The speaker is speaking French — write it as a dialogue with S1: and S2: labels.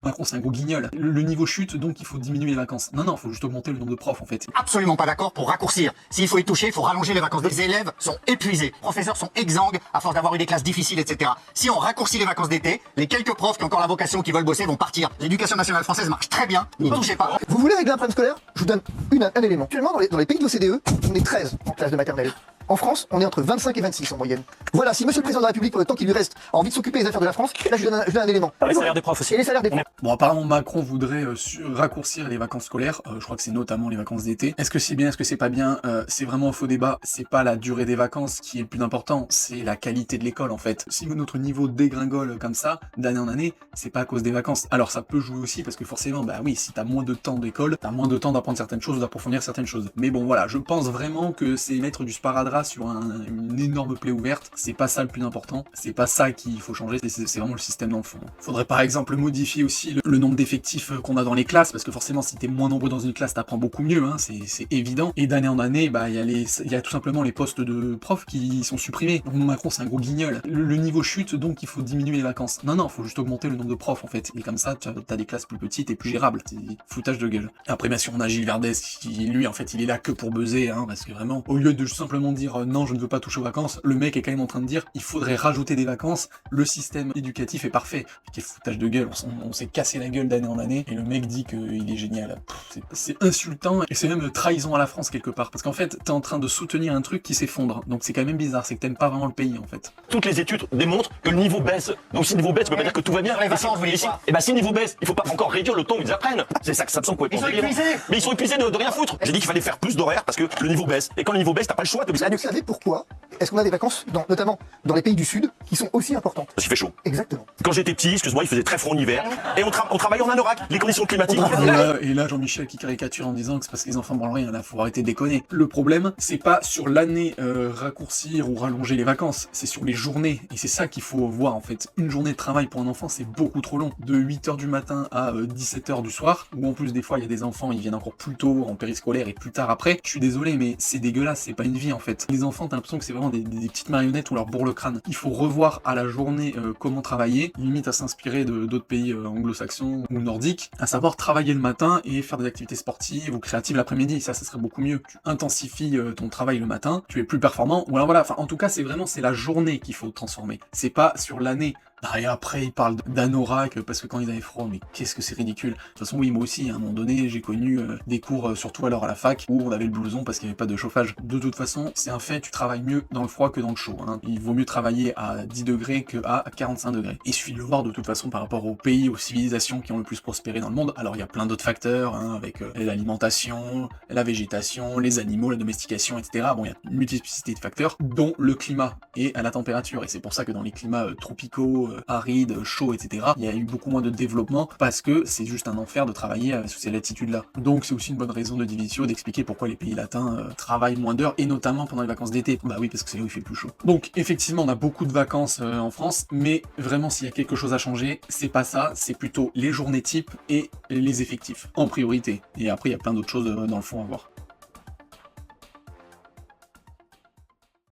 S1: Macron, c'est un gros guignol. Le niveau chute, donc il faut diminuer les vacances. Non, non, il faut juste augmenter le nombre de profs, en fait.
S2: Absolument pas d'accord pour raccourcir. S'il faut y toucher, il faut rallonger les vacances. Les élèves sont épuisés, les professeurs sont exsangues à force d'avoir eu des classes difficiles, etc. Si on raccourcit les vacances d'été, les quelques profs qui ont encore la vocation, qui veulent bosser, vont partir. L'éducation nationale française marche très bien, n'y touchez pas.
S3: Vous voulez régler un problème scolaire? Je vous donne un élément. Actuellement, dans les pays de l'OCDE, on est 13 en classe de maternelle. En France, on est entre 25 et 26 en moyenne. Voilà, si Monsieur le Président de la République, pour le temps qu'il lui reste, a envie de s'occuper des affaires de la France, là je donne un élément.
S4: Les salaires des profs aussi.
S3: Et les salaires des profs.
S1: Bon, apparemment, Macron voudrait raccourcir les vacances scolaires. Je crois que c'est notamment les vacances d'été. Est-ce que c'est bien, est-ce que c'est pas bien? C'est vraiment un faux débat. C'est pas la durée des vacances qui est le plus important, c'est la qualité de l'école, en fait. Si notre niveau dégringole comme ça, d'année en année, c'est pas à cause des vacances. Alors, ça peut jouer aussi, parce que forcément, bah oui, si t'as moins de temps d'école, t'as moins de temps d'apprendre certaines choses ou d'approfondir certaines choses. Mais bon, voilà, je pense vraiment que c'est mettre du sparadrap sur une énorme plaie ouverte. C'est pas ça le plus important. C'est pas ça qu'il faut changer. C'est vraiment le système dans le fond. Faudrait par exemple modifier aussi le nombre d'effectifs qu'on a dans les classes, parce que forcément, si t'es moins nombreux dans une classe, t'apprends beaucoup mieux, hein, c'est évident. Et d'année en année, bah, il y a tout simplement les postes de profs qui sont supprimés. Donc Macron, c'est un gros guignol. Le niveau chute, donc il faut diminuer les vacances. Non, non, faut juste augmenter le nombre de profs, en fait. Et comme ça, t'as des classes plus petites et plus gérables. C'est foutage de gueule. Après, bien sûr, on a Gilles Verdez, qui, lui, en fait, il est là que pour buzzer, hein, parce que vraiment, au lieu de simplement dire non, je ne veux pas toucher aux vacances, le mec est quand même en train de dire il faudrait rajouter des vacances, le système éducatif est parfait. Quel foutage de gueule, on s'est cassé la gueule d'année en année, et le mec dit qu'il est génial. C'est insultant, et c'est même trahison à la France quelque part, parce qu'en fait, t'es en train de soutenir un truc qui s'effondre, donc c'est quand même bizarre, c'est que t'aimes pas vraiment le pays, en fait.
S4: Toutes les études démontrent que le niveau baisse. Donc si le niveau baisse, ça veut pas dire que tout va bien.
S2: Les vacances, vous voulez quoi?
S4: Et bah si le niveau baisse, il faut pas encore réduire le temps où ils apprennent. C'est ça que ça me semble complètement
S2: Ils sont
S4: délirant.
S2: épuisés.
S4: Mais ils sont épuisés de rien foutre. J'ai dit qu'il fallait faire plus d'horaires parce que le niveau baisse. Et quand le niveau baisse, t'as pas le choix.
S3: Vous savez pourquoi est-ce qu'on a des vacances, notamment dans les pays du Sud, qui sont aussi importantes?
S4: Parce qu'il fait chaud.
S3: Exactement.
S4: Quand j'étais petit, excuse-moi, il faisait très froid en hiver. Et on travaillait en anorak. Les conditions climatiques.
S1: Et là Jean-Michel qui caricature en disant que c'est parce que les enfants branlent rien, là, faut arrêter de déconner. Le problème, c'est pas sur l'année raccourcir ou rallonger les vacances, c'est sur les journées. Et c'est ça qu'il faut voir, en fait. Une journée de travail pour un enfant, c'est beaucoup trop long. De 8h du matin à 17h du soir, ou en plus, des fois, il y a des enfants, ils viennent encore plus tôt, en périscolaire, et plus tard après. Je suis désolé, mais c'est dégueulasse, c'est pas une vie, en fait. Les enfants, t'as l'impression que c'est vraiment des petites marionnettes où leur bourre le crâne. Il faut revoir à la journée comment travailler, limite à s'inspirer d'autres pays anglo-saxons ou nordiques, à savoir travailler le matin et faire des activités sportives ou créatives l'après-midi. Ça serait beaucoup mieux. Tu intensifies ton travail le matin, tu es plus performant, ou alors voilà, enfin, en tout cas, c'est la journée qu'il faut transformer. C'est pas sur l'année. Ah, et après, ils parlent d'anorak parce que quand ils avaient froid, mais qu'est-ce que c'est ridicule. De toute façon, oui, moi aussi, à un moment donné, j'ai connu des cours, surtout alors à la fac, où on avait le blouson parce qu'il n'y avait pas de chauffage. De toute façon, c'est un fait, tu travailles mieux dans le froid que dans le chaud. Hein. Il vaut mieux travailler à 10 degrés que à 45 degrés. Il suffit de le voir de toute façon par rapport aux pays, aux civilisations qui ont le plus prospéré dans le monde. Alors, il y a plein d'autres facteurs, hein, avec l'alimentation, la végétation, les animaux, la domestication, etc. Bon, il y a une multiplicité de facteurs, dont le climat et la température. Et c'est pour ça que dans les climats tropicaux, arides, chauds, etc., il y a eu beaucoup moins de développement parce que c'est juste un enfer de travailler sous ces latitudes-là. Donc c'est aussi une bonne raison de Divisio d'expliquer pourquoi les pays latins travaillent moins d'heures, et notamment pendant les vacances d'été. Bah oui, parce que c'est là où il fait le plus chaud. Donc effectivement, on a beaucoup de vacances en France, mais vraiment s'il y a quelque chose à changer, c'est pas ça, c'est plutôt les journées types et les effectifs, en priorité. Et après, il y a plein d'autres choses dans le fond à voir.